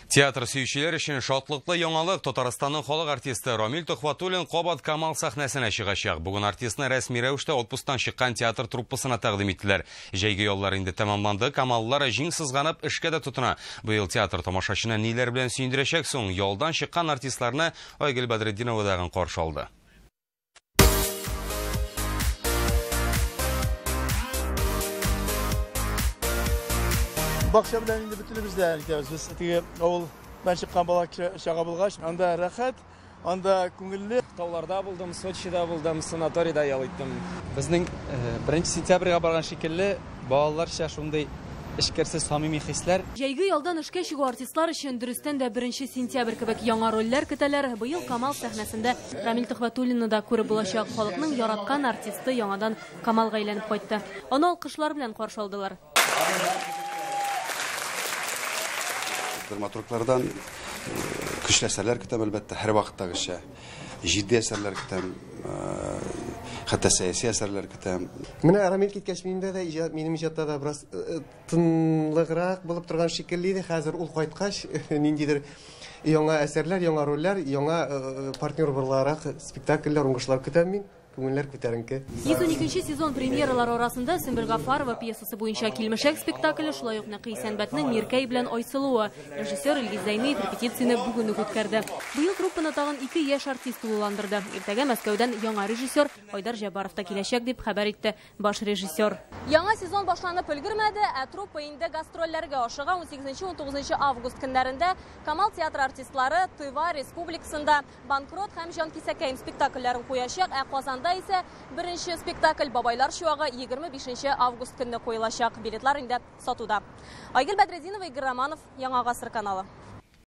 Театр сөйшілер үшін шатлыклы яңалык Татарстанның халық артисты Рамил Тухватуллин Кобат Камал сәхнәсенә чыгачак. Бүген артистны рәсми рәвештә отпусктан чыккан театр труппасына тәкъдим иттеләр. Җәйге яллар инде тәмамланды, Камаллар җиң сызганып эшкә дә тотына. Быел театр тамашачыны ниләр белән сөендерәчәк соң? Ялдан чыккан артистларны Айгөл Бәдретдинова дагы каршы алды. Бақша белән инде бөтенебездә итәбез. Без теге авыл мен чыккан бала чага булгач, анда рәхәт, анда күңелле. Тауларда булдым, Сочида булдым, санаторийда ял иттем. Безнең 1 сентябрьгә барган шикелле балаларча шундый эшкәрсез самими хисләр. Җәйге ялдан эшкә чыгу артистлар өчен дөрестән дә 1 сентябрь кебек яңа рольләр көтәләр. Быел Камал сәхнәсендә Рамил Тухватуллинны да күреп булачак. Халыкның яраткан артисты яңадан Камалга әйләнеп кайтты. Аны алкышлар белән каршы алдылар. Драматурглардан көчле әсәрләр көтәм, әлбәттә, һәр вакыттагыча. Җитди әсәрләр көтәм, хәтта сәяси әсәрләр көтәм. Менә Рамил киткәч миндә дә минем иҗатта да бераз тынлыграк булып торган шикелле иде. Хәзер ул кайткач ниндидер яңа әсәрләр, яңа рольләр, яңа партнер буларак спектакльләр, уңышлар көтәм мин. Күңелләр күтәренке. 112 сезон премьералар арасында Сөмбел Гафарова пьесасы буенча килмешәк спектакле, шулай ук Нәкый Сәнбәтнең Миркәй белән Айсылуы. Режиссер Илгиз Зәйнеев репетицияне бүген үк үткәрде. Быел труппаны тагын 2 яшь артист тулыландырды. Иртәгә Мәскәүдән яңа режиссер Айдар Җабаров та киләчәк дип хәбәр итте баш режиссер. Яңа сезон башланып өлгермәде, ә труппа инде гастрольләргә ашыга. 18-19 август көннәрендә Камал театр артистлары Тыва республикасында Банкрот һәм Җанкисәкәй спектакльләрен куячак, ә Казанда исә беренче спектакль Бабайлар чуагы 25 август көнне куелачак. Билетлар инде сатуда. Айгөл Бәдретдинова, Игорь Романов, Яңа гасыр каналы.